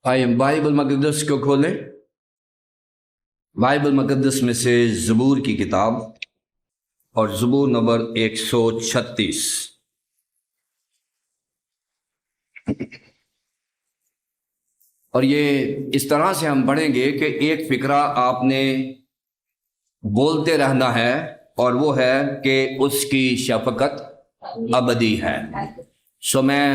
आइए बाइबल मुक़द्दस को खोलें। बाइबल मुक़द्दस में से ज़बूर की किताब और ज़बूर नंबर 136। और ये इस तरह से हम पढ़ेंगे कि एक फिक्रा आपने बोलते रहना है, और वो है कि उसकी शफ़क़त अबदी है। सो मैं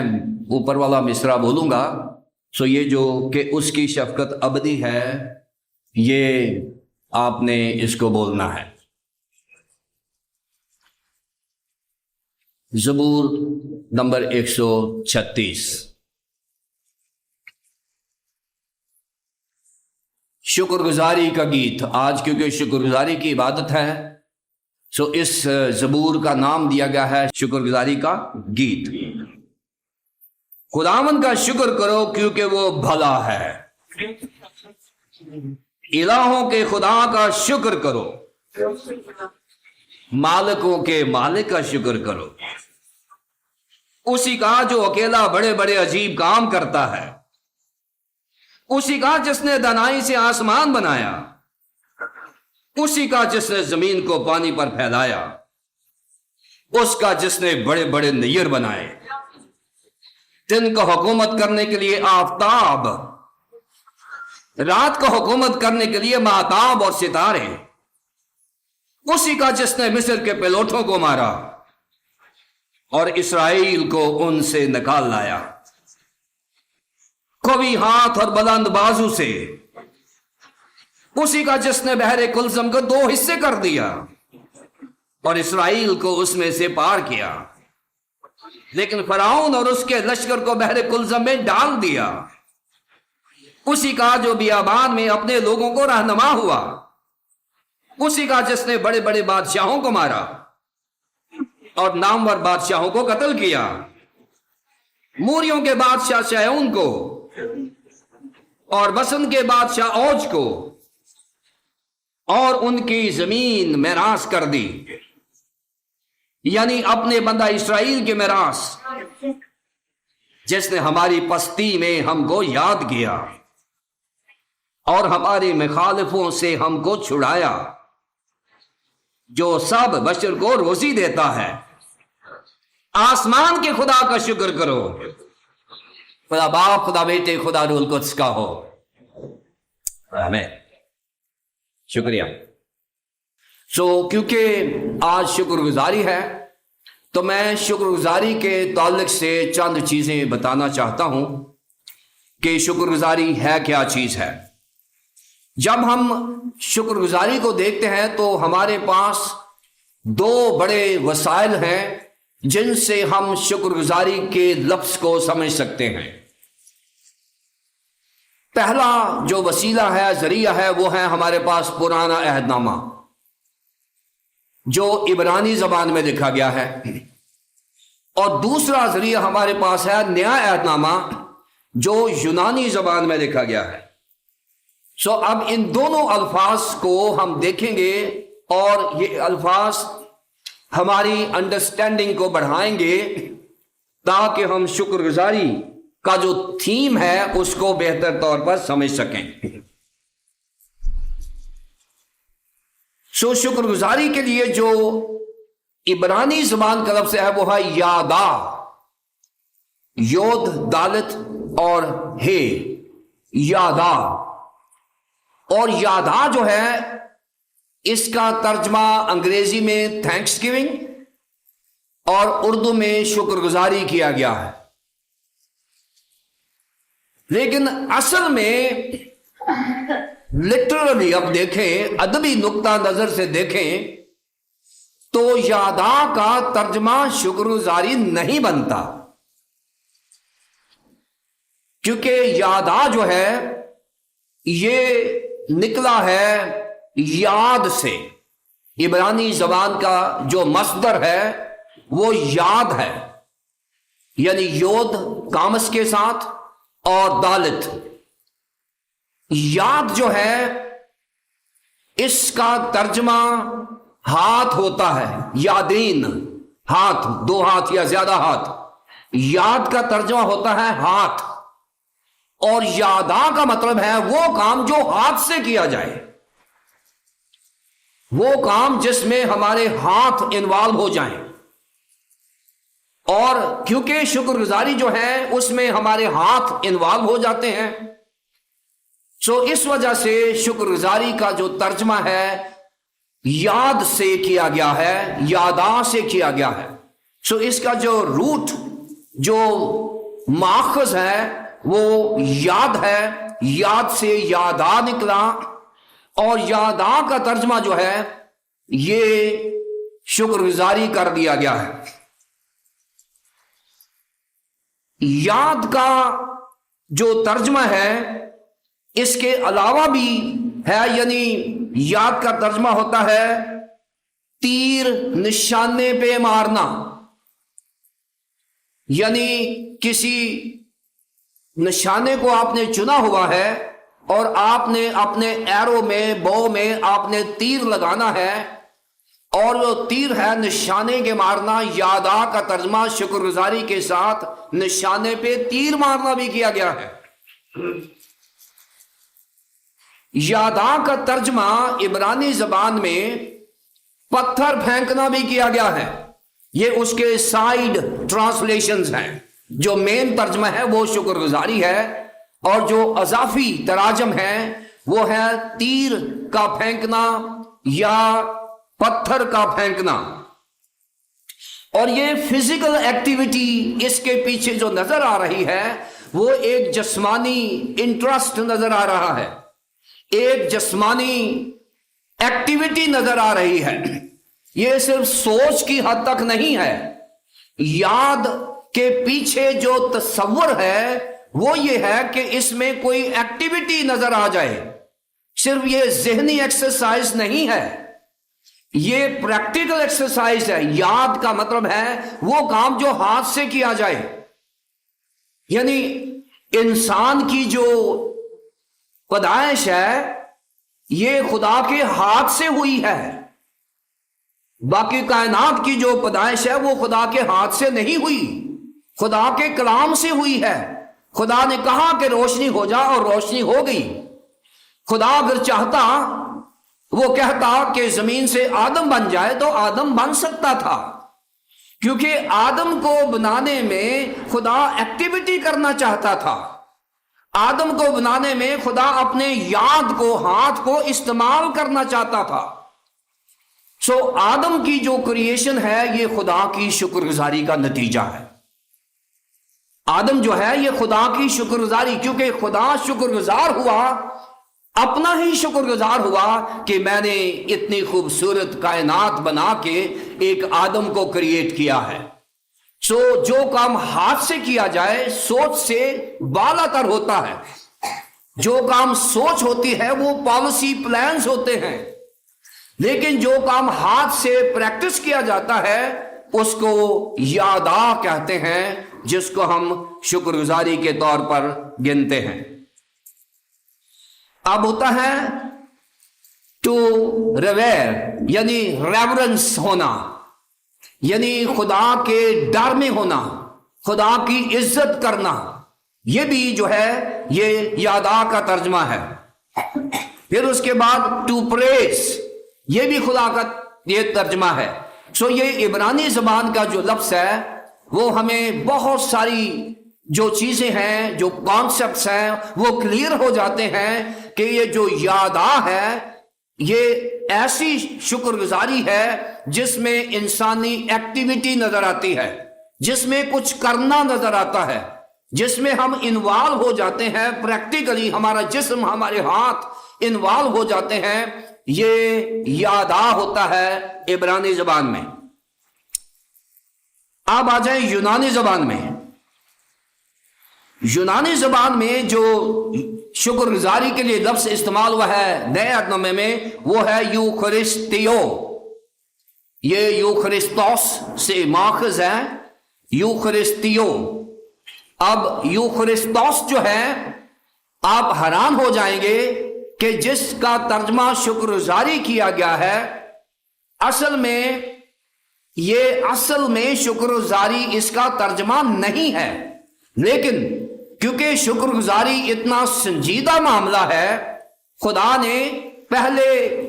ऊपर वाला मिसरा बोलूँगा। सो ये जो कि उसकी शफ़क़त अबदी है, ये आपने इसको बोलना है। ज़बूर नंबर 136। शुक्रगुजारी का गीत। आज क्योंकि शुक्रगुजारी की इबादत है, सो इस ज़बूर का नाम दिया गया है शुक्रगुजारी का गीत। खुदावंद का शुक्र करो क्योंकि वो भला है। इलाहों के खुदा का शुक्र करो, मालिकों के मालिक का शुक्र करो। उसी का जो अकेला बड़े बड़े अजीब काम करता है, उसी का जिसने दानाई से आसमान बनाया, उसी का जिसने जमीन को पानी पर फैलाया, उसका जिसने बड़े बड़े नैयर बनाए, दिन को हुकूमत करने के लिए आफताब, रात को हुकूमत करने के लिए महताब और सितारे, उसी का जिसने मिस्र के पिलोठों को मारा और इसराइल को उनसे निकाल लाया, कवि हाथ और बुलंद बाजू से, उसी का जिसने बहरे कुलसम को 2 हिस्से कर दिया और इसराइल को उसमें से पार किया, लेकिन फराउन और उसके लश्कर को बहरे कुलसम में डाल दिया। उसी का जो बियाबान में अपने लोगों को रहनुमा हुआ, उसी का जिसने बड़े बड़े बादशाहों को मारा और नामवर बादशाहों को कत्ल किया, मूरियों के बादशाह शयऊन को और बसन के बादशाह औज को, और उनकी जमीन मेरास कर दी, यानी अपने बंदा इसराइल के मेरास, जिसने हमारी पस्ती में हमको याद किया और हमारे मुखालिफों से हमको छुड़ाया, जो सब बशर को रोजी देता है। आसमान के खुदा का शुक्र करो। खुदा बाप, खुदा बेटे, खुदा रूहुल कुद्स का हो। आमीन। शुक्रिया। क्योंकि आज शुक्रगुजारी है, तो मैं शुक्रगुजारी के ताल्लुक से चंद चीजें बताना चाहता हूं कि शुक्रगुजारी है क्या चीज है। जब हम शुक्रगुजारी को देखते हैं तो हमारे पास 2 बड़े वसाइल हैं जिनसे हम शुक्रगुजारी के लफ्ज को समझ सकते हैं। पहला जो वसीला है, जरिया है, वो है हमारे पास पुराना अहदनामा, जो इब्रानी जबान में लिखा गया है, और दूसरा जरिया हमारे पास है नया अहदनामा, जो यूनानी जबान में लिखा गया है। अब इन दोनों अल्फाज को हम देखेंगे और ये अल्फाज हमारी अंडरस्टैंडिंग को बढ़ाएंगे ताकि हम शुक्रगुजारी का जो थीम है उसको बेहतर तौर पर समझ सकें। शुक्रगुजारी के लिए जो इब्रानी जुबान का लफ्ज़ है वो है यादा, योद, दालत और हे, यादा। और यादा जो है, इसका तर्जमा अंग्रेजी में थैंक्स गिविंग और उर्दू में शुक्रगुजारी किया गया है, लेकिन असल में लिटरली अब देखें, अदबी नुक्ता नजर से देखें तो यादा का तर्जमा शुक्रगुजारी नहीं बनता, क्योंकि यादा जो है ये निकला है याद से। इब्रानी जबान का जो मस्दर है वो याद है, यानी योद कामस के साथ और दालित। याद जो है, इसका तर्जमा हाथ होता है, यादीन, हाथ, 2 हाथ या ज्यादा हाथ। याद का तर्जमा होता है हाथ, اور یادا کا مطلب ہے وہ کام جو ہاتھ سے کیا جائے، وہ کام جس میں ہمارے ہاتھ انوالو ہو جائیں. اور کیونکہ شکر گزاری جو ہے اس میں ہمارے ہاتھ انوالو ہو جاتے ہیں، سو اس وجہ سے شکر گزاری کا جو ترجمہ ہے یاد سے کیا گیا ہے، یادا سے کیا گیا ہے. سو اس کا جو روٹ، جو ماخذ ہے وہ یاد ہے، یاد سے یادا نکلا، اور یادا کا ترجمہ جو ہے یہ شکر گزاری کر دیا گیا ہے. یاد کا جو ترجمہ ہے اس کے علاوہ بھی ہے، یعنی یاد کا ترجمہ ہوتا ہے تیر نشانے پہ مارنا، یعنی کسی نشانے کو آپ نے چنا ہوا ہے اور آپ نے اپنے ایرو میں، بو میں آپ نے تیر لگانا ہے، اور جو تیر ہے نشانے کے مارنا. یادا کا ترجمہ شکر گزاری کے ساتھ نشانے پہ تیر مارنا بھی کیا گیا ہے. یادا کا ترجمہ عبرانی زبان میں پتھر پھینکنا بھی کیا گیا ہے. یہ اس کے سائیڈ ٹرانسلیشنز ہیں. جو مین ترجمہ ہے وہ شکر گزاری ہے، اور جو اضافی تراجم ہیں وہ ہے تیر کا پھینکنا یا پتھر کا پھینکنا. اور یہ فزیکل ایکٹیویٹی اس کے پیچھے جو نظر آ رہی ہے وہ ایک جسمانی انٹرسٹ نظر آ رہا ہے، ایک جسمانی ایکٹیویٹی نظر آ رہی ہے. یہ صرف سوچ کی حد تک نہیں ہے. یاد کے پیچھے جو تصور ہے وہ یہ ہے کہ اس میں کوئی ایکٹیویٹی نظر آ جائے. صرف یہ ذہنی ایکسرسائز نہیں ہے، یہ پریکٹیکل ایکسرسائز ہے. یاد کا مطلب ہے وہ کام جو ہاتھ سے کیا جائے، یعنی انسان کی جو پیدائش ہے یہ خدا کے ہاتھ سے ہوئی ہے. باقی کائنات کی جو پیدائش ہے وہ خدا کے ہاتھ سے نہیں ہوئی، خدا کے کلام سے ہوئی ہے. خدا نے کہا کہ روشنی ہو جا اور روشنی ہو گئی. خدا اگر چاہتا وہ کہتا کہ زمین سے آدم بن جائے تو آدم بن سکتا تھا، کیونکہ آدم کو بنانے میں خدا ایکٹیویٹی کرنا چاہتا تھا. آدم کو بنانے میں خدا اپنے یاد کو، ہاتھ کو استعمال کرنا چاہتا تھا. سو آدم کی جو کریشن ہے یہ خدا کی شکر گزاری کا نتیجہ ہے. آدم جو ہے یہ خدا کی شکر گزاری، کیونکہ خدا شکر گزار ہوا، اپنا ہی شکر گزار ہوا کہ میں نے اتنی خوبصورت کائنات بنا کے ایک آدم کو کریٹ کیا ہے. سو جو کام ہاتھ سے کیا جائے سوچ سے بالا تر ہوتا ہے. جو کام سوچ ہوتی ہے وہ پالیسی پلانز ہوتے ہیں، لیکن جو کام ہاتھ سے پریکٹس کیا جاتا ہے اس کو یادا کہتے ہیں، جس کو ہم شکر گزاری کے طور پر گنتے ہیں. اب ہوتا ہے ٹو ریویر، یعنی ریورنس ہونا، یعنی خدا کے ڈر میں ہونا، خدا کی عزت کرنا. یہ بھی جو ہے یہ یادا کا ترجمہ ہے. پھر اس کے بعد ٹو پریز، یہ بھی خدا کا یہ ترجمہ ہے. سو یہ عبرانی زبان کا جو لفظ ہے وہ ہمیں بہت ساری جو چیزیں ہیں، جو کانسیپٹس ہیں وہ کلیئر ہو جاتے ہیں کہ یہ جو یادا ہے یہ ایسی شکر گزاری ہے جس میں انسانی ایکٹیویٹی نظر آتی ہے، جس میں کچھ کرنا نظر آتا ہے، جس میں ہم انوالو ہو جاتے ہیں پریکٹیکلی، ہمارا جسم، ہمارے ہاتھ انوالو ہو جاتے ہیں. یہ یادا ہوتا ہے عبرانی زبان میں. اب آ جائیں یونانی زبان میں. یونانی زبان میں جو شکر گزاری کے لیے لفظ استعمال ہوا ہے نئے عہد نامے میں وہ ہے یوخرستیو. یہ یوخرستوس سے ماخذ ہے، یوخرستیو. اب یوخرستوس جو ہے آپ حیران ہو جائیں گے کہ جس کا ترجمہ شکر گزاری کیا گیا ہے اصل میں شکر گزاری اس کا ترجمہ نہیں ہے. لیکن क्योंकि शुक्रगुजारी इतना संजीदा मामला है, खुदा ने पहले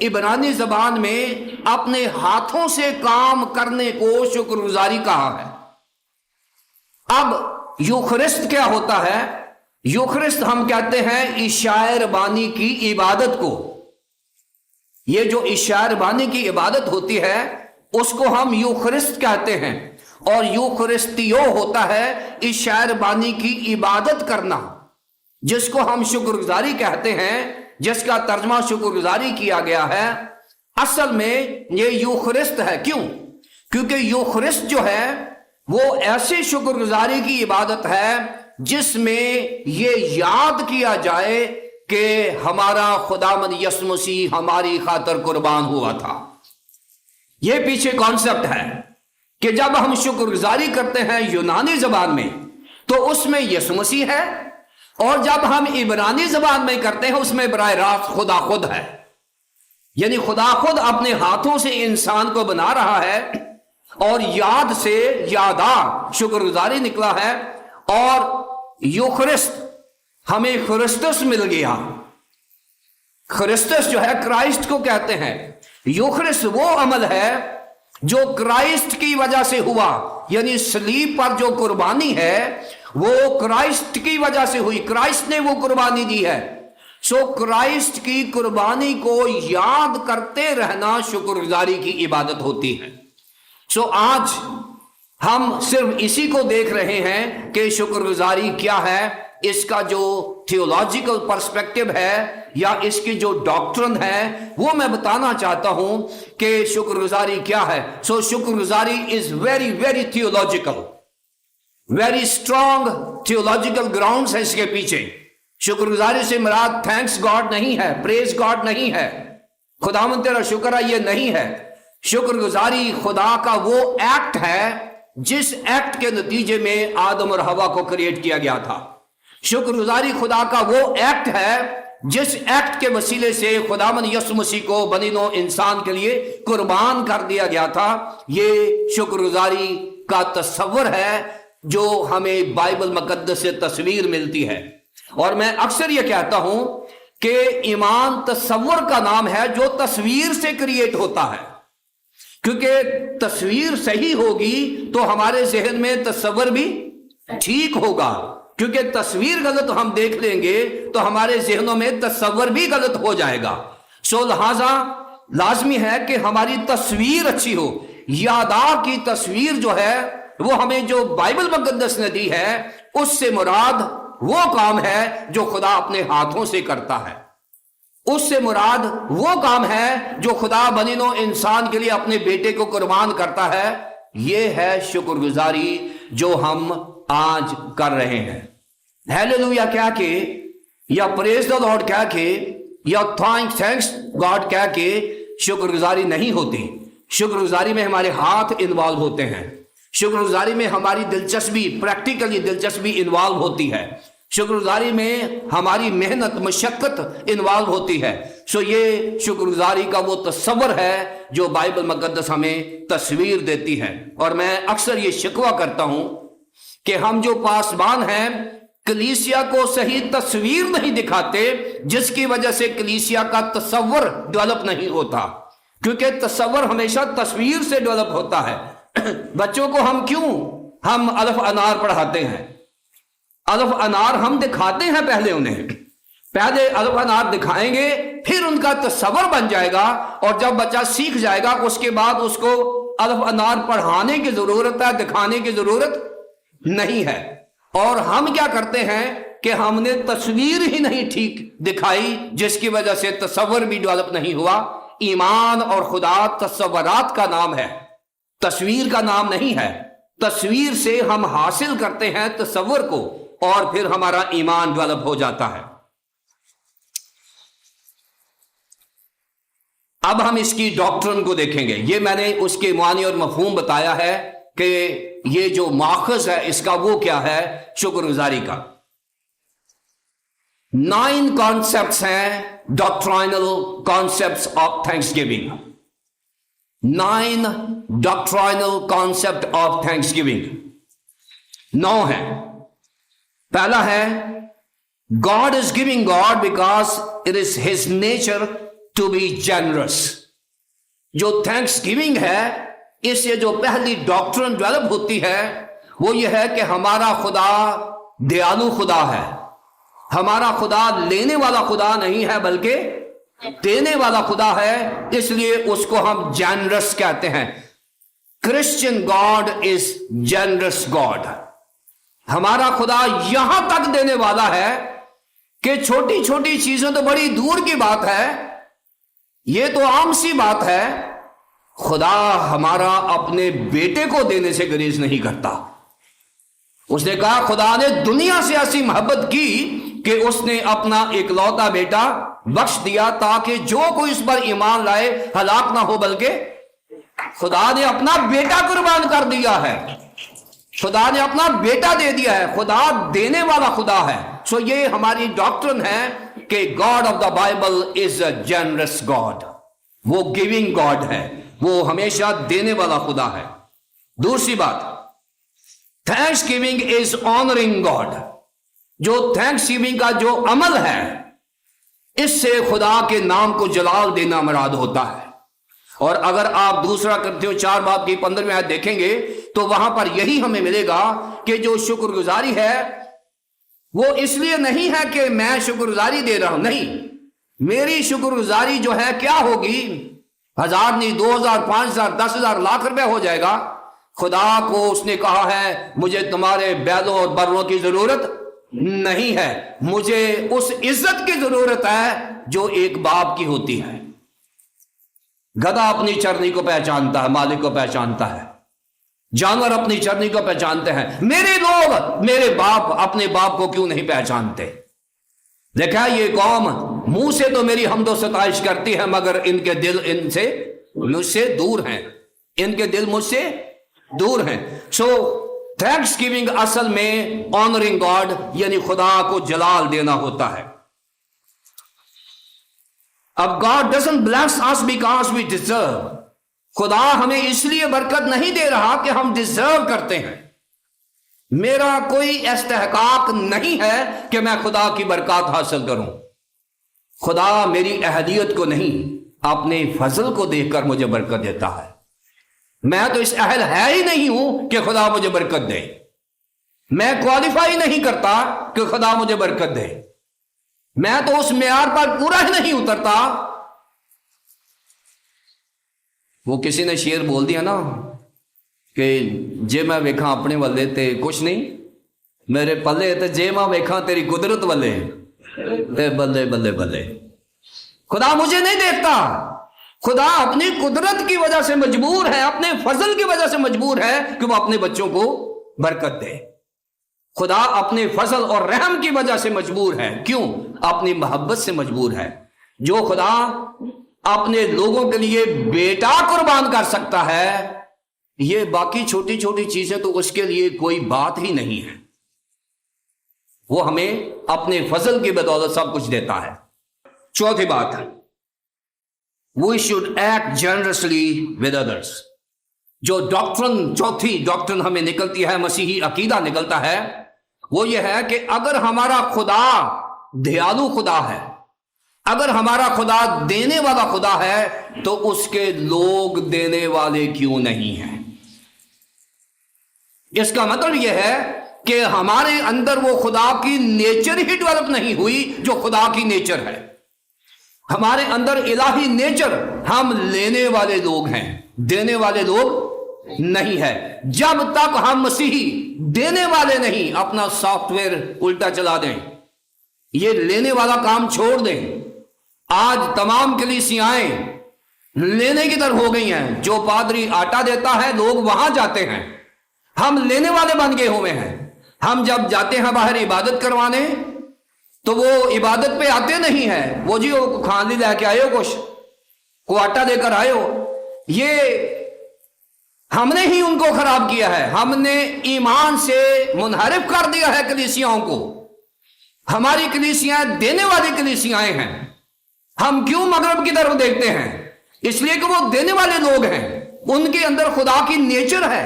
इब्रानी जबान में अपने हाथों से काम करने को शुक्रगुजारी कहा है। अब यूखरिस्त क्या होता है? यूखरिस्त हम कहते हैं इशाए रबानी की इबादत को। ये जो इशाए रबानी की इबादत होती है उसको हम यूखरिस्त कहते हैं, और यूखरिस्तियो होता है इशाए रबानी की इबादत करना, जिसको हम शुक्रगुजारी कहते हैं, जिसका तर्जमा शुक्रगुजारी किया गया है। असल में ये यूखरिस्त है। क्यों? क्योंकि यूखरिस्त जो है वो ऐसी शुक्रगुजारी की इबादत है जिसमें ये याद किया जाए कि हमारा खुदावंद यीशु मसीह हमारी खातिर कुर्बान हुआ था। ये पीछे कॉन्सेप्ट है कि जब हम शुक्रगुजारी करते हैं यूनानी जबान में तो उसमें यीशु मसीह है, और जब हम इब्रानी जबान में करते हैं उसमें बराह रास्त खुदा खुद है। यानी खुदा खुद अपने हाथों से इंसान को बना रहा है, और याद से यादार शुक्रगुजारी निकला है। और यूखरिस्त, हमें ख्रिस्तुस मिल गया। ख्रिस्तुस जो है क्राइस्ट को कहते हैं। यूखरिस्त वो अमल है जो क्राइस्ट की वजह से हुआ, यानी सलीब पर जो कुर्बानी है वो क्राइस्ट की वजह से हुई। क्राइस्ट ने वो कुर्बानी दी है। सो क्राइस्ट की कुर्बानी को याद करते रहना शुक्रगुजारी की इबादत होती है। सो आज हम सिर्फ इसी को देख रहे हैं कि शुक्रगुजारी क्या है। इसका जो थियोलॉजिकल पर्सपेक्टिव है या इसकी जो डॉक्ट्रिन है वो मैं बताना चाहता हूं कि शुक्रगुजारी क्या है। सो शुक्रगुजारी is very very theological, very strong theological grounds है इसके पीछे। शुक्रगुजारी से मुराद थैंक्स गॉड नहीं है, प्रेज गॉड नहीं है, खुदावंद तेरा शुक्र है, ये नहीं है। शुक्रगुजारी खुदा का वो एक्ट है जिस एक्ट के नतीजे में आदम और हवा को क्रिएट किया गया था। शुक्रगुजारी खुदा का वो एक्ट है जिस एक्ट के वसीले से खुदावंद यीशु मसीह को बनी नौ इंसान के लिए कुर्बान कर दिया गया था। ये शुक्रगुजारी का तस्वर है जो हमें बाइबल मुकद्दस से तस्वीर मिलती है। और मैं अक्सर ये कहता हूं कि ईमान तस्वर का नाम है जो तस्वीर से क्रिएट होता है, क्योंकि तस्वीर सही होगी तो हमारे जहन में तस्वर भी ठीक होगा। क्योंकि तस्वीर गलत हम देख लेंगे तो हमारे जहनों में तस्वर भी गलत हो जाएगा। सो लिहाजा लाजमी है कि हमारी तस्वीर अच्छी हो। यादा की तस्वीर जो है वो हमें जो बाइबल मुकद्दस ने दी है उससे मुराद वो काम है जो खुदा अपने हाथों से करता है। उससे मुराद वो काम है जो खुदा बनी नौ इंसान के लिए अपने बेटे को कुर्बान करता है। ये है शुक्रगुजारी जो हम आज कर रहे हैं। हालेलुया क्या के, या प्रेज द लॉर्ड क्या के, या थैंक्स गॉड क्या के शुक्रगुजारी नहीं होती। शुक्रगुजारी में हमारे हाथ इन्वॉल्व होते हैं। शुक्रगुजारी में हमारी दिलचस्पी, प्रैक्टिकली दिलचस्पी इन्वॉल्व होती है। शुक्रगुजारी में हमारी मेहनत, मशक्कत इन्वॉल्व होती है। सो ये शुक्रगुजारी का वो तस्वर है जो बाइबल मुकद्दस हमें तस्वीर देती है। और मैं अक्सर ये शिकवा करता हूं कि हम जो पासबान हैं कलीसिया को सही तस्वीर नहीं दिखाते, जिसकी वजह से कलीसिया का तस्वर डेवलप नहीं होता, क्योंकि तस्वर हमेशा तस्वीर से डेवलप होता है। बच्चों को हम अलफ अनार पढ़ाते हैं। अलफ अनार हम दिखाते हैं, पहले अलफ अनार दिखाएंगे, फिर उनका तस्वर बन जाएगा, और जब बच्चा सीख जाएगा उसके बाद उसको अलफ अनार पढ़ाने की जरूरत है, दिखाने की जरूरत नहीं है। और हम क्या करते हैं कि हमने तस्वीर ही नहीं ठीक दिखाई, जिसकी वजह से तस्वर भी डेवलप नहीं हुआ। ईमान और खुदा तस्वरात का नाम है, तस्वीर का नाम नहीं है। तस्वीर से हम हासिल करते हैं तस्वर को, और फिर हमारा ईमान डेवलप हो जाता है। अब हम इसकी डॉक्ट्रिन को देखेंगे। ये मैंने उसके मानी और मफहूम बताया है कि ये जो माखज है इसका वो क्या है शुक्रगुजारी का। 9 कॉन्सेप्ट्स हैं doctrinal concepts of thanksgiving. 9 doctrinal concept of thanksgiving 9 है। पहला है God is giving God because it is his nature to be generous. जो थैंक्स गिविंग है, इससे जो पहली डॉक्ट्रिन डेवलप होती है वो ये है कि हमारा खुदा दयालु खुदा है। हमारा खुदा लेने वाला खुदा नहीं है बल्कि देने वाला खुदा है, इसलिए उसको हम जेनरस कहते हैं। Christian God is generous God. हमारा खुदा यहां तक देने वाला है कि छोटी छोटी चीजें तो बड़ी दूर की बात है, ये तो आम सी बात है। खुदा हमारा अपने बेटे को देने से गुरेज नहीं करता। उसने कहा खुदा ने दुनिया से ऐसी मोहब्बत की कि उसने अपना इकलौता बेटा बख्श दिया ताकि जो कोई इस पर ईमान लाए हलाक ना हो, बल्कि खुदा ने अपना बेटा कुर्बान कर दिया है। खुदा ने अपना बेटा दे दिया है। खुदा देने वाला खुदा है। सो ये हमारी डॉक्ट्रिन है कि God of the Bible is a generous God. वो गिविंग गॉड है, वो हमेशा देने वाला खुदा है। दूसरी बात, thanks giving is honouring God. जो थैंक्स गिविंग का जो अमल है, इससे खुदा के नाम को जलाल देना मुराद होता है। और अगर आप दूसरा करते हो 4 बाब की 15वीं आयत देखेंगे तो वहां पर यही हमें मिलेगा कि जो शुक्रगुजारी है वो इसलिए नहीं है कि मैं शुक्रगुजारी दे रहा हूं, नहीं, मेरी शुक्रगुजारी जो है क्या होगी, 1000 नहीं, 2000, 5000, 10,000, लाख रुपया हो जाएगा। खुदा को उसने कहा है मुझे तुम्हारे बैलों और बर्रों की जरूरत नहीं है, मुझे उस इज्जत की जरूरत है जो एक बाप की होती है। गधा अपनी चरनी को पहचानता है, मालिक को पहचानता है। जानवर अपनी चरनी को पहचानते हैं। मेरे लोग, मेरे बाप अपने बाप को क्यों नहीं पहचानते? देखा, ये कौम मुंह से तो मेरी हमदो सताइश करती है मगर इनके दिल इनसे मुझसे दूर हैं। इनके दिल मुझसे दूर हैं। सो थैंक्स गिविंग असल में ऑनरिंग गॉड यानी खुदा को जलाल देना होता है। अब God doesn't bless us because we deserve. खुदा हमें इसलिए बरकत नहीं दे रहा कि हम डिजर्व करते हैं। मेरा कोई इस्तेहकाक नहीं है कि मैं खुदा की बरकत हासिल करूं। खुदा मेरी अहलियत को नहीं, अपने फजल को देखकर मुझे बरकत देता है। मैं तो इस अहल है ही नहीं हूं कि खुदा मुझे बरकत दे। मैं क्वालिफाई नहीं करता कि खुदा मुझे बरकत दे। मैं तो उस मेयार पर पूरा ही नहीं उतरता। वो किसी ने शेर बोल दिया ना कि जे मैं वेखा अपने वाले ते कुछ नहीं, मेरे पल्ले ते जे मैं वेखा तेरी कुदरत वाले ते बल्ले बल्ले बल्ले। खुदा मुझे नहीं देखता। खुदा अपनी कुदरत की वजह से मजबूर है, अपने फजल की वजह से मजबूर है कि वो अपने बच्चों को बरकत दे। खुदा अपने फजल और रहम की वजह से मजबूर है। क्यों? अपनी मोहब्बत से मजबूर है। जो खुदा अपने लोगों के लिए बेटा कुर्बान कर सकता है, ये बाकी छोटी छोटी चीजें तो उसके लिए कोई बात ही नहीं है। वो हमें अपने फजल की बदौलत सब कुछ देता है। चौथी बात, we should act generously with others. जो डॉक्ट्रिन, चौथी डॉक्ट्रिन हमें निकलती है, मसीही अकीदा निकलता है, वो ये है कि अगर हमारा खुदा दयालु खुदा है, अगर हमारा खुदा देने वाला खुदा है, तो उसके लोग देने वाले क्यों नहीं हैं? इसका मतलब यह है कि हमारे अंदर वो खुदा की नेचर ही डेवलप नहीं हुई जो खुदा की नेचर है। हमारे अंदर इलाही नेचर, हम लेने वाले लोग हैं, देने वाले लोग नहीं है। जब तक हम मसीही देने वाले नहीं, अपना सॉफ्टवेयर उल्टा चला दें, ये लेने वाला काम छोड़ दें। आज तमाम कलीसियाएं लेने की तरफ हो गई हैं। जो पादरी आटा देता है लोग वहां जाते हैं। हम लेने वाले बन गए हुए हैं। हम जब जाते हैं बाहर इबादत करवाने तो वो इबादत पे आते नहीं है। वो जी वो खाने लेके आए हो, कुछ को आटा देकर आए हो। ये हमने ही उनको खराब किया है। हमने ईमान से मुनहरिफ कर दिया है कलीसियाओं को। हमारी कलीसियां देने वाली कलीसियाएं हैं। हम क्यों मगरब की तरफ देखते हैं? इसलिए कि वो देने वाले लोग हैं, उनके अंदर खुदा की नेचर है।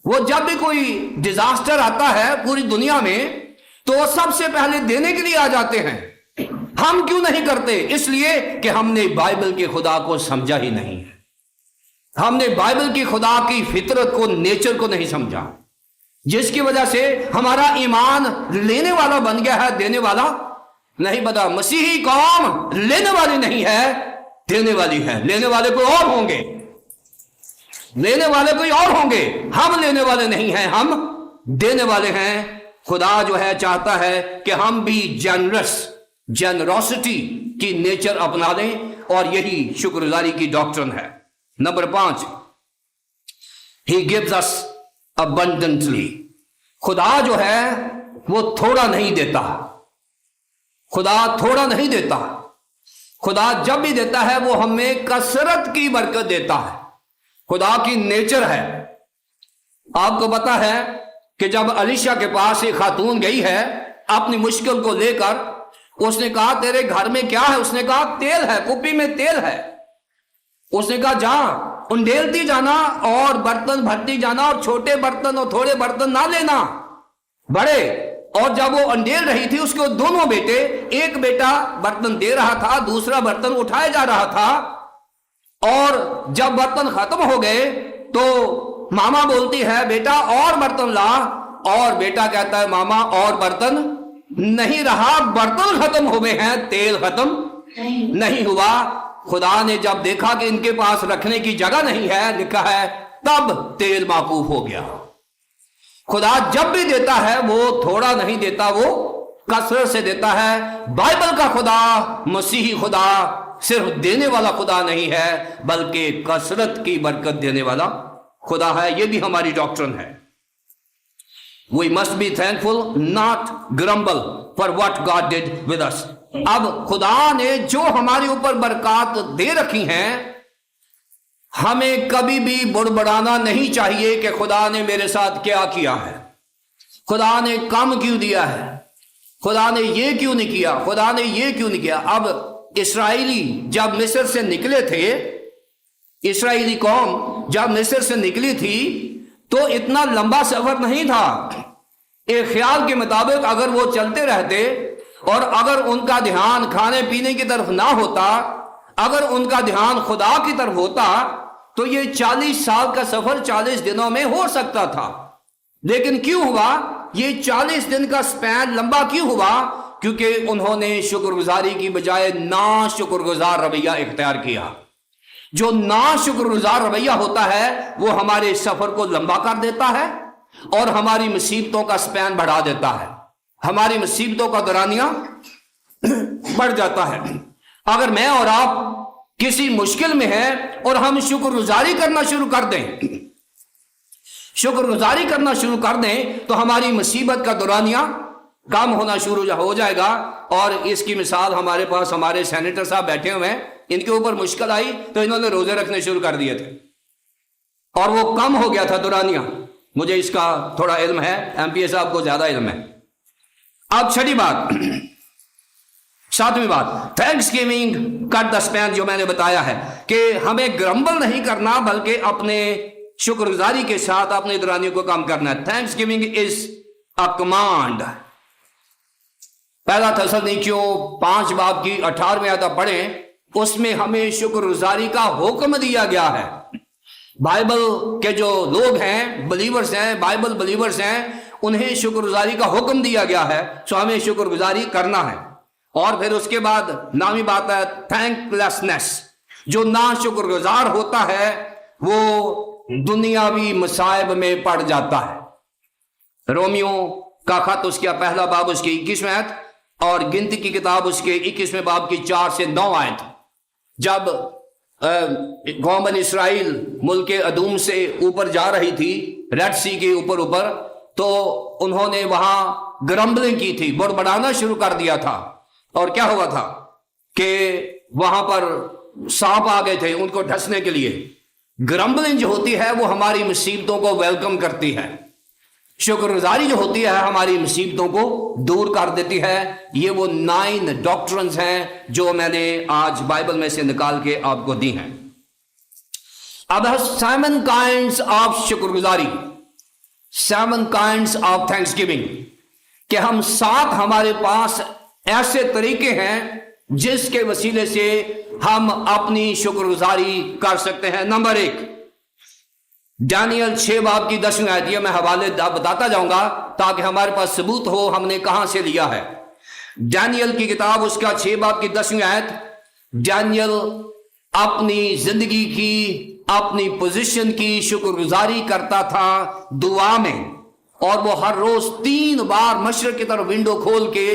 वो जब भी कोई डिजास्टर आता है पूरी दुनिया में, तो सबसे पहले देने के लिए आ जाते हैं। हम क्यों नहीं करते? इसलिए कि हमने बाइबल के खुदा को समझा ही नहीं है। हमने बाइबल की खुदा की फितरत को, नेचर को नहीं समझा, जिसकी वजह से हमारा ईमान लेने वाला बन गया है, देने वाला नहीं बना। मसीही कौम लेने वाली नहीं है, देने वाली है। लेने वाले कोई और होंगे, लेने वाले कोई और होंगे। हम लेने वाले नहीं हैं, हम देने वाले हैं। खुदा जो है चाहता है कि हम भी जेनरोसिटी की नेचर अपना लें, और यही शुक्रगुजारी की डॉक्ट्रिन है। Number 5, he gives us abundantly. खुदा जो है वो थोड़ा नहीं देता। खुदा थोड़ा नहीं देता। खुदा जब भी देता है वो हमें कसरत की बरकत देता है। खुदा की नेचर है। आपको पता है कि जब अलीशा के पास एक खातून गई है अपनी मुश्किल को लेकर, उसने कहा तेरे घर में क्या है? उसने कहा तेल है, कुप्पी में तेल है। उसने कहा जा उंडेलती जाना और बर्तन भरती जाना, और छोटे बर्तन और थोड़े बर्तन ना लेना, बड़े। और जब वो अंडेल रही थी, उसके दोनों बेटे, एक बेटा बर्तन दे रहा था, दूसरा बर्तन उठाए जा रहा था। और जब बर्तन खत्म हो गए तो मामा बोलती है बेटा और बर्तन ला, और बेटा कहता है मामा और बर्तन नहीं रहा, बर्तन खत्म हो गए हैं, तेल खत्म नहीं हुआ। खुदा ने जब देखा कि इनके पास रखने की जगह नहीं है, लिखा है तब तेल माकूफ हो गया। खुदा जब भी देता है वो थोड़ा नहीं देता, वो कसरत से देता है। बाइबल का खुदा, मसीही खुदा सिर्फ देने वाला खुदा नहीं है, बल्कि कसरत की बरकत देने वाला खुदा है। ये भी हमारी डॉक्ट्रिन है। We must be thankful, not grumble for what God did with us. अब खुदा ने जो हमारे ऊपर बरकत दे रखी हैं, हमें कभी भी बुड़बड़ाना नहीं चाहिए कि खुदा ने मेरे साथ क्या किया है, खुदा ने कम क्यों दिया है, खुदा ने ये क्यों नहीं किया, खुदा ने ये क्यों नहीं किया। अब इस्राएली जब मिस्र से निकले थे, इस्राएली कौम जब मिस्र से निकली थी तो इतना लंबा सफर नहीं था। एक ख्याल के मुताबिक अगर वो चलते रहते और अगर उनका ध्यान खाने पीने की तरफ ना होता, अगर उनका ध्यान खुदा की तरफ होता, तो ये 40 साल का सफर 40 दिनों में हो सकता था। लेकिन क्यों हुआ ये 40 दिन का स्पैन लंबा क्यों हुआ? क्योंकि उन्होंने शुक्रगुजारी की बजाय ना शुक्रगुजार रवैया इख्तियार किया। जो ना शुक्रगुजार रवैया होता है वो हमारे सफर को लंबा कर देता है और हमारी मुसीबतों का स्पैन बढ़ा देता है, हमारी मुसीबतों का दौरानिया बढ़ जाता है। अगर मैं और आप किसी मुश्किल में हैं और हम शुक्रगुजारी करना शुरू कर दें, शुक्रगुजारी करना शुरू कर दें, तो हमारी मुसीबत का दौरानिया कम होना शुरू हो जाएगा। और इसकी मिसाल हमारे पास हमारे सेनेटर साहब बैठे हुए हैं, इनके ऊपर मुश्किल आई तो इन्होंने रोजे रखने शुरू कर दिए थे और वो कम हो गया था दौरानिया। मुझे इसका थोड़ा इल्म है, एमपीए साहब को ज्यादा इल्म है। अब छठी बात, सातवीं बात, thanks giving cut the span, जो मैंने बताया है कि हमें ग्रम्बल नहीं करना बल्कि अपने शुक्रगुजारी के साथ अपने दौरानियों को कम करना है। Thanks giving is a command. पहला थिस्सलुनीकियों 5 बाब की 18वें आयत पढ़ें, उसमें हमें शुक्रगुजारी का हुक्म दिया गया है। बाइबल के जो लोग हैं, बलीवर्स हैं, बाइबल बलीवर्स हैं, उन्हें शुक्रगुजारी का हुक्म दिया गया है, सो हमें शुक्रगुजारी करना है। और फिर उसके बाद नामी बात है थैंकलेसनेस। जो ना शुक्रगुजार होता है वो दुनियावी मसाइब में पड़ जाता है। रोमियो का खत उसका पहला बाब उसकी 21वें आयत और गिनती की किताब उसके 21वें बाब की 4 से 9 आयत। जब कौम बनी इसराइल मुल्क अदूम से ऊपर जा रही थी, रेड सी के ऊपर तो उन्होंने वहां ग्रम्बलिंग की थी, बुड़बड़ाना शुरू कर दिया था। और क्या हुआ था कि वहां पर सांप आ गए थे उनको ढसने के लिए। ग्रम्बलिंग जो होती है वो हमारी मुसीबतों को वेलकम करती है, शुक्रगुजारी जो होती है हमारी मुसीबतों को दूर कर देती है। ये वो 9 डॉक्ट्रिन्स हैं जो मैंने आज बाइबल में से निकाल के आपको दी हैं। अब 7 काइंड्स ऑफ शुक्रगुजारी, 7 काइंड्स ऑफ थैंक्सगिविंग। کہ ہم 7 ہمارے پاس ایسے طریقے ہیں جس کے وسیلے سے ہم اپنی شکر گزاری کر سکتے ہیں۔ نمبر 1، دانیل 6 باب کی 10ویں آیت، یہ میں حوالے بتاتا جاؤں گا تاکہ ہمارے پاس ثبوت ہو ہم نے کہاں سے لیا ہے۔ دانیل کی کتاب اس کا 6 باب کی 10ویں آیت، دانیل اپنی زندگی کی، اپنی پوزیشن کی شکر گزاری کرتا تھا دعا میں، اور وہ ہر روز 3 بار مشرق کی طرف ونڈو کھول کے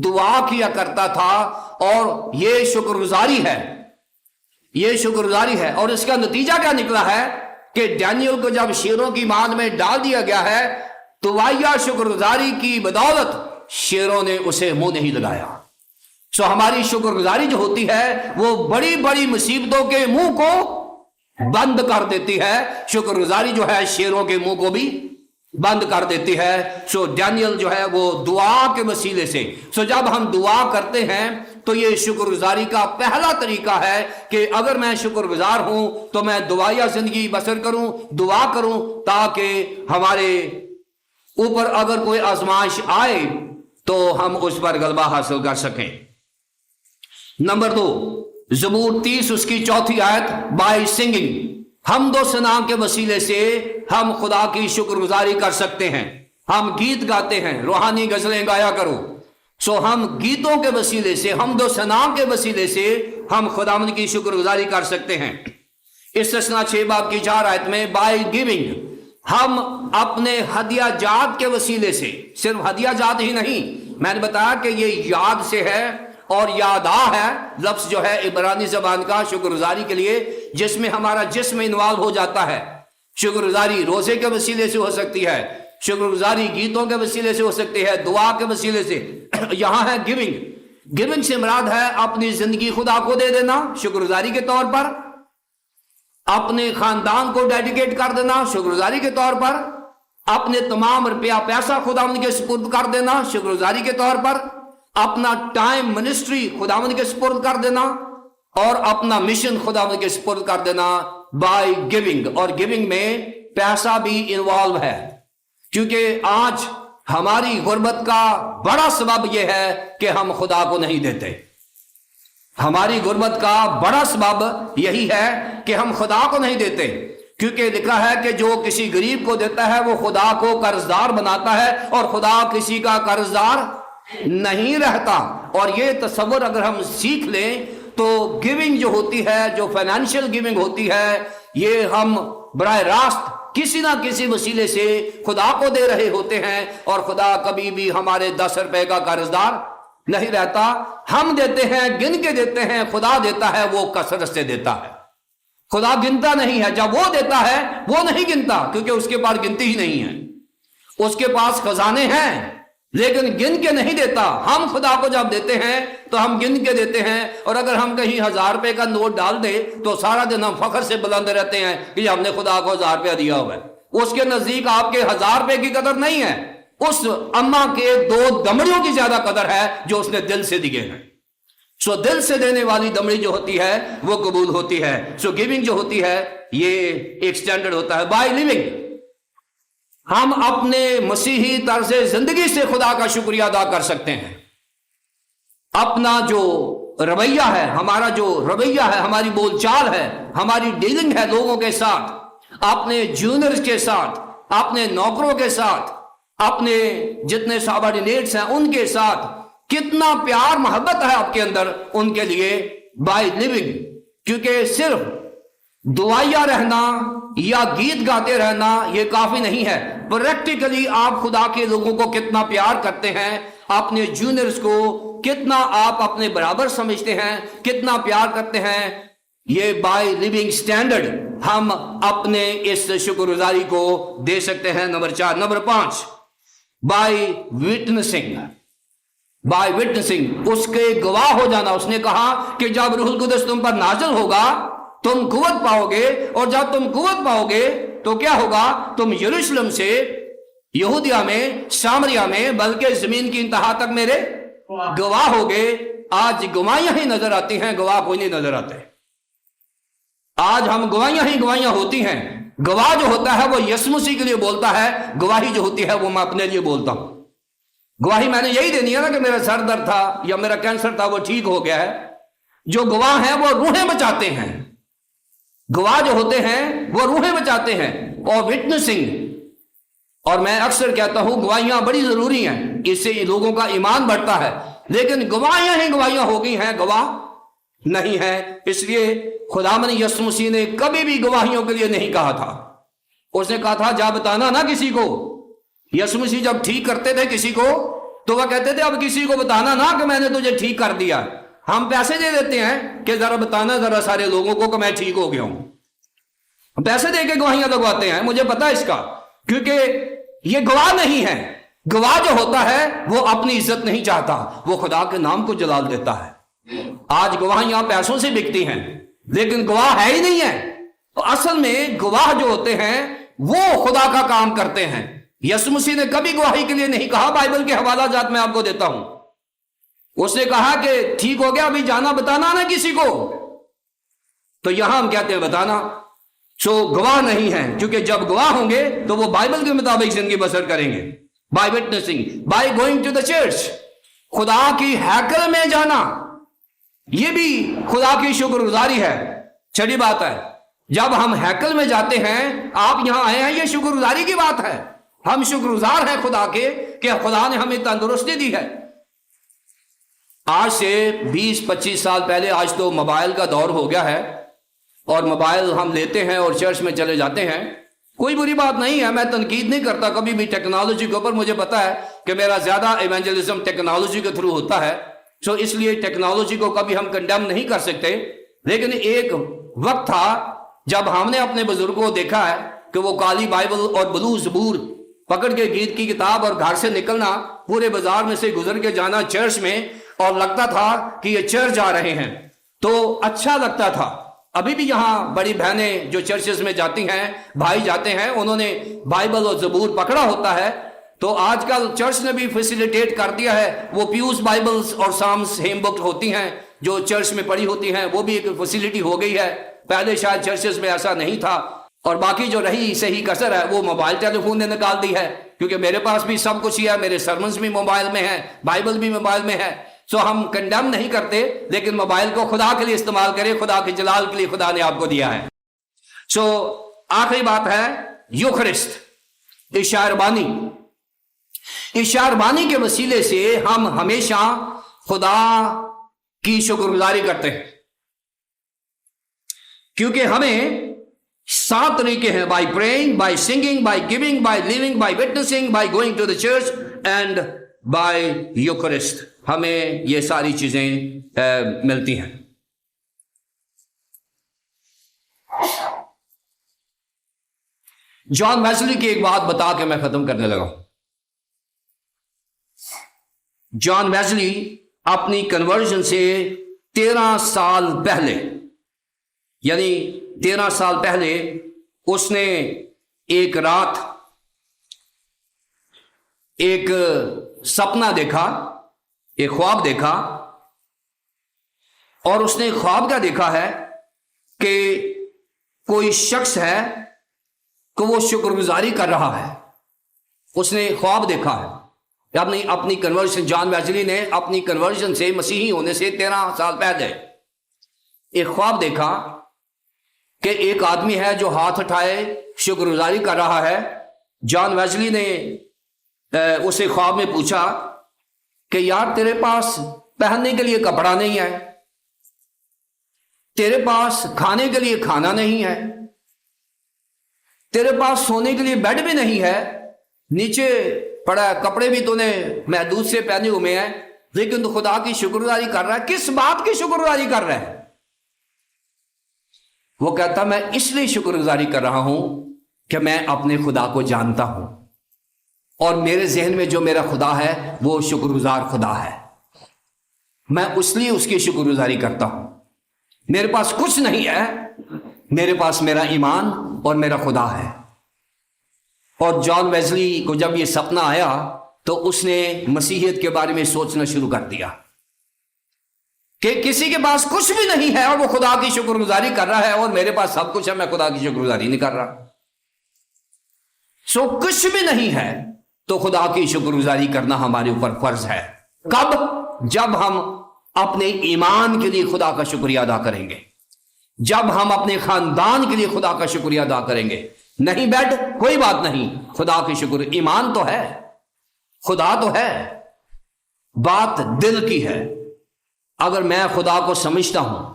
دعا کیا کرتا تھا، اور یہ شکر گزاری ہے، یہ شکر گزاری ہے۔ اور اس کا نتیجہ کیا نکلا ہے کہ دانیل کو جب شیروں کی مان میں ڈال دیا گیا ہے تو وایا شکر گزاری کی بدولت شیروں نے اسے منہ نہیں لگایا۔ ہماری شکر گزاری جو ہوتی ہے وہ بڑی بڑی مصیبتوں کے منہ کو بند کر دیتی ہے۔ شکر گزاری جو ہے شیروں کے منہ کو بھی بند کر دیتی ہے۔ دانیل جو ہے وہ دعا کے وسیلے سے، جب ہم دعا کرتے ہیں تو یہ شکر گزاری کا پہلا طریقہ ہے کہ اگر میں شکر گزار ہوں تو میں دعائیا زندگی بسر کروں، دعا کروں، تاکہ ہمارے اوپر اگر کوئی آزمائش آئے تو ہم اس پر غلبہ حاصل کر سکیں۔ نمبر 2، زبور 30 اس کی 4 آیت، بائی سنگنگ، حمد و ثنا کے وسیلے سے ہم خدا کی شکر گزاری کر سکتے ہیں۔ ہم گیت گاتے ہیں، روحانی غزلیں گایا کرو۔ ہم گیتوں کے وسیلے سے، حمد و ثنا کے وسیلے سے ہم خداوند کی شکر گزاری کر سکتے ہیں۔ استثنا 6 باب کی 4 آیت میں، بائی گیونگ، ہم اپنے ہدیہ جات کے وسیلے سے، صرف ہدیہ جات ہی نہیں، میں نے بتایا کہ یہ یاد سے ہے، اور یادا ہے لفظ جو ہے عبرانی زبان کا شکر گزاری کے لیے، جس میں ہمارا جسم انوالو ہو جاتا ہے۔ شکر گزاری روزے کے وسیلے سے ہو سکتی ہے، شکر گزاری گیتوں کے وسیلے سے ہو سکتی ہے، دعا کے وسیلے سے۔ یہاں ہے گیونگ، گیونگ سے مراد ہے اپنی زندگی خدا کو دے دینا شکر گزاری کے طور پر، اپنے خاندان کو ڈیڈیکیٹ کر دینا شکر گزاری کے طور پر، اپنے تمام روپیہ پیسہ خداوند کے سپرد کر دینا شکر گزاری کے طور پر، اپنا ٹائم منسٹری خداوند کے سپرد کر دینا، اور اپنا مشن خداوند کے سپرد کر دینا بائی گیونگ۔ اور گیونگ میں پیسہ بھی انوالو ہے، کیونکہ آج ہماری غربت کا بڑا سبب یہ ہے کہ ہم خدا کو نہیں دیتے۔ ہماری غربت کا بڑا سبب یہی ہے کہ ہم خدا کو نہیں دیتے، کیونکہ لکھا ہے کہ جو کسی غریب کو دیتا ہے وہ خدا کو قرضدار بناتا ہے، اور خدا کسی کا قرضدار نہیں رہتا۔ اور یہ تصور اگر ہم سیکھ لیں تو گیونگ جو ہوتی ہے، جو فائنینشیل گیونگ ہوتی ہے، یہ ہم براہ راست کسی نہ کسی وسیلے سے خدا کو دے رہے ہوتے ہیں، اور خدا کبھی بھی ہمارے 10 روپے کا قرضدار نہیں رہتا۔ ہم دیتے ہیں، گن کے دیتے ہیں، خدا دیتا ہے وہ کثرت سے دیتا ہے۔ خدا گنتا نہیں ہے، جب وہ دیتا ہے وہ نہیں گنتا، کیونکہ اس کے پاس گنتی ہی نہیں ہے۔ اس کے پاس خزانے ہیں لیکن گن کے نہیں دیتا۔ ہم خدا کو جب دیتے ہیں تو ہم گن کے دیتے ہیں، اور اگر ہم کہیں 1000 روپے کا نوٹ ڈال دیں تو سارا دن ہم فخر سے بلند رہتے ہیں کہ ہم نے خدا کو 1000 روپیہ دیا ہوا ہے۔ اس کے نزدیک آپ کے 1000 روپے کی قدر نہیں ہے، اس اماں کے 2 دمڑیوں کی زیادہ قدر ہے جو اس نے دل سے دیے ہیں۔ دل سے دینے والی دمڑی جو ہوتی ہے وہ قبول ہوتی ہے۔ گیونگ جو ہوتی ہے یہ ایک سٹینڈرڈ ہوتا ہے۔ بائی لیونگ، ہم اپنے مسیحی طرز زندگی سے خدا کا شکریہ ادا کر سکتے ہیں۔ اپنا جو رویہ ہے، ہمارا جو رویہ ہے، ہماری بول چال ہے، ہماری ڈیلنگ ہے لوگوں کے ساتھ، اپنے جونیئرز کے ساتھ، اپنے نوکروں کے ساتھ، اپنے جتنے سابارڈینیٹس ہیں ان کے ساتھ کتنا پیار محبت ہے آپ کے اندر ان کے لیے بائی لیونگ۔ کیونکہ صرف دعائیا رہنا یا گیت گاتے رہنا یہ کافی نہیں ہے، پریکٹیکلی آپ خدا کے لوگوں کو کتنا پیار کرتے ہیں، اپنے جونیئرز کو کتنا آپ اپنے برابر سمجھتے ہیں، کتنا پیار کرتے ہیں، یہ بائی لیونگ سٹینڈرڈ ہم اپنے اس شکر گزاری کو دے سکتے ہیں۔ Number 4، number 5، by witnessing. By witnessing, اس کے گواہ ہو جانا۔ اس نے کہا کہ جب روح القدس تم پر نازل ہوگا تم قوت پاؤ گے، اور جب تم قوت پاؤ گے تو کیا ہوگا؟ تم یروشلم سے، یہودیہ میں، سامریہ میں، بلکہ زمین کی انتہا تک میرے گواہ ہوگے۔ آج گواہیاں ہی نظر آتی ہیں، گواہ کوئی نہیں نظر آتے۔ آج ہم گواہیاں ہی گواہیاں ہوتی ہیں۔ گواہ جو ہوتا ہے وہ یسوع مسیح کے لیے بولتا ہے، گواہی جو ہوتی ہے وہ میں اپنے لیے بولتا ہوں۔ गवाही मैंने यही देनी है ना कि मेरा सर दर्द था या मेरा कैंसर था वो ठीक हो गया है। जो गवाह हैं वो रूहें बचाते हैं, गवाह जो होते हैं वो रूहें बचाते हैं। और विटनेसिंग, और मैं अक्सर कहता हूं गवाहियां बड़ी जरूरी हैं, इससे लोगों का ईमान बढ़ता है। लेकिन गवाहियां ही गवाहियां हो गई हैं, गवाह नहीं है। इसलिए खुदावंद यीशु मसीह ने कभी भी गवाहियों के लिए नहीं कहा था। उसने कहा था जा बताना ना किसी को। यीशु मसीह जब ठीक करते थे किसी को तो वह कहते थे अब किसी को बताना ना कि मैंने तुझे ठीक कर दिया। हम पैसे दे देते हैं कि जरा बताना जरा सारे लोगों को कि मैं ठीक हो गया हूं। पैसे दे के गवाहियां लगवाते हैं, मुझे पता है इसका, क्योंकि ये गवाह नहीं है। गवाह जो होता है वो अपनी इज्जत नहीं चाहता, वो खुदा के नाम को जलाल देता है। आज गवाहियां पैसों से बिकती हैं, लेकिन गवाह है ही नहीं है। तो असल में गवाह जो होते हैं वो खुदा का काम करते हैं। यीशु मसीह ने कभी गवाही के लिए नहीं कहा। बाइबल के हवाला जात मैं आपको देता हूं, उसने कहा कि ठीक हो गया अभी जाना बताना ना किसी को। तो यहां हम कहते हैं बताना। सो गवाह नहीं है, क्योंकि जब गवाह होंगे तो वो बाइबल के मुताबिक जिंदगी बसर करेंगे। By witnessing, by going to the church, खुदा की हैकल में जाना, ये भी खुदा की शुक्रगुजारी है। छठी बात है, जब हम हैकल में जाते हैं, आप यहां आए हैं, ये शुक्रगुजारी की बात है। हम शुक्रगुजार हैं खुदा के कि खुदा ने हमें तंदुरुस्ती दी है। आज से 20-25 साल पहले, आज तो मोबाइल का दौर हो गया है और मोबाइल हम लेते हैं और चर्च में चले जाते हैं। कोई बुरी बात नहीं है, मैं तनकीद नहीं करता कभी भी टेक्नोलॉजी के ऊपर। मुझे पता है कि मेरा ज्यादा इवेंजलिज्म टेक्नोलॉजी के थ्रू होता है, सो इसलिए टेक्नोलॉजी को कभी हम कंडेम नहीं कर सकते। लेकिन एक वक्त था जब हमने अपने बुजुर्गों को देखा है कि वो काली बाइबल और ब्लू ज़बूर पकड़ के गीत की किताब और घर से निकलना, पूरे बाजार में से गुजर के जाना चर्च में, और लगता था कि ये चर्च जा रहे हैं तो अच्छा लगता था। अभी भी यहाँ बड़ी बहनें जो चर्चेस में जाती हैं, भाई जाते हैं, उन्होंने बाइबल और ज़बूर पकड़ा होता है। तो आजकल चर्च ने भी फैसिलिटेट कर दिया है, वो प्यूज बाइबल्स और साम्स हेम बुक होती हैं जो चर्च में पड़ी होती हैं, वो भी एक फैसिलिटी हो गई है। पहले शायद चर्चेस में ऐसा नहीं था। और बाकी जो रही सही कसर है वो मोबाइल टेलीफोन ने निकाल दी है, क्योंकि मेरे पास भी सब कुछ ही है, मेरे सरमन्स भी मोबाइल में है, बाइबल भी मोबाइल में है। सो हम कंडेम नहीं करते, लेकिन मोबाइल को खुदा के लिए इस्तेमाल करें, खुदा के जलाल के लिए खुदा ने आपको दिया है। सो आखिरी बात है यूखरिस्ट, इशारबानी। इशारबानी के वसीले से हम हमेशा खुदा की शुक्रगुजारी करते हैं, क्योंकि हमें 7 तरीके हैं, by praying, by singing, by giving, by living, by witnessing, by going to the church and by Eucharist. हमें ये सारी चीजें मिलती हैं। जॉन वेस्ली की एक बात बता के मैं खत्म करने लगा। जॉन वेस्ली अपनी कन्वर्जन से 13 साल पहले, यानी 13 साल पहले उसने एक रात एक सपना देखा, एक ख्वाब देखा, और उसने ख्वाब क्या देखा है कि कोई शख्स है कि वो शुक्रगुजारी कर रहा है। उसने ख्वाब देखा है अपनी कन्वर्जन, जॉन वेस्ली ने अपनी कन्वर्जन से, मसीही होने से 13 साल पहले एक ख्वाब देखा कि एक आदमी है जो हाथ उठाए शुक्रगुजारी कर रहा है। जॉन वेस्ली ने उसे ख्वाब में पूछा कि यार तेरे पास पहनने के लिए कपड़ा नहीं है, तेरे पास खाने के लिए खाना नहीं है, तेरे पास सोने के लिए बेड भी नहीं है, नीचे पड़ा कपड़े भी तूने महदूद से पहने हुए हैं, लेकिन तू खुदा की शुक्रगुजारी कर रहा है। किस बात की शुक्रगुजारी कर रहा है? वो कहता मैं इसलिए शुक्रगुजारी कर रहा हूं कि मैं अपने खुदा को जानता हूं और मेरे जहन में जो मेरा खुदा है वो शुक्रगुजार खुदा है। मैं इसलिए उसकी शुक्रगुजारी करता हूं। मेरे पास कुछ नहीं है, मेरे पास मेरा ईमान और मेरा खुदा है। और जॉन वेस्ली को जब ये सपना आया तो उसने मसीहियत के बारे में सोचना शुरू कर दिया कि किसी के पास कुछ भी नहीं है और वो खुदा की शुक्रगुजारी कर रहा है, और मेरे पास सब कुछ है, मैं खुदा की शुक्रगुजारी नहीं कर रहा। सो कुछ भी नहीं है تو خدا کی شکر گزاری کرنا ہمارے اوپر فرض ہے۔ کب؟ جب ہم اپنے ایمان کے لیے خدا کا شکریہ ادا کریں گے، جب ہم اپنے خاندان کے لیے خدا کا شکریہ ادا کریں گے۔ نہیں بیڈ، کوئی بات نہیں، خدا کی شکر، ایمان تو ہے، خدا تو ہے، بات دل کی ہے۔ اگر میں خدا کو سمجھتا ہوں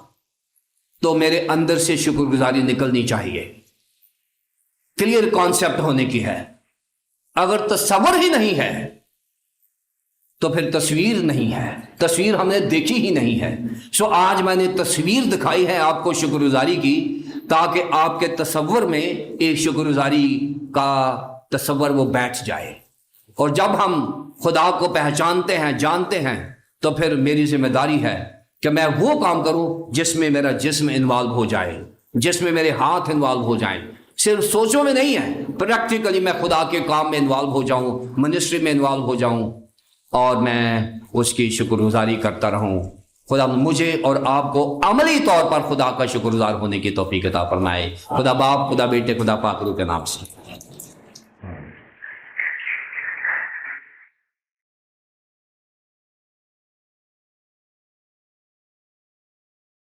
تو میرے اندر سے شکر گزاری نکلنی چاہیے، کلیئر کانسیپٹ ہونے کی ہے۔ اگر تصور ہی نہیں ہے تو پھر تصویر نہیں ہے، تصویر ہم نے دیکھی ہی نہیں ہے۔ سو آج میں نے تصویر دکھائی ہے آپ کو شکر گزاری کی، تاکہ آپ کے تصور میں ایک شکر گزاری کا تصور وہ بیٹھ جائے۔ اور جب ہم خدا کو پہچانتے ہیں، جانتے ہیں، تو پھر میری ذمہ داری ہے کہ میں وہ کام کروں جس میں میرا جسم انوالو ہو جائے، جس میں میرے ہاتھ انوالو ہو جائیں۔ صرف سوچوں میں نہیں ہے، پریکٹیکلی میں خدا کے کام میں انوالو ہو جاؤں، منسٹری میں انوالو ہو جاؤں، اور میں اس کی شکر گزاری کرتا رہوں۔ خدا مجھے اور آپ کو عملی طور پر خدا کا شکر گزار ہونے کی توفیق عطا فرمائے۔ خدا باپ، خدا بیٹے، خدا پاک روح کے نام سے۔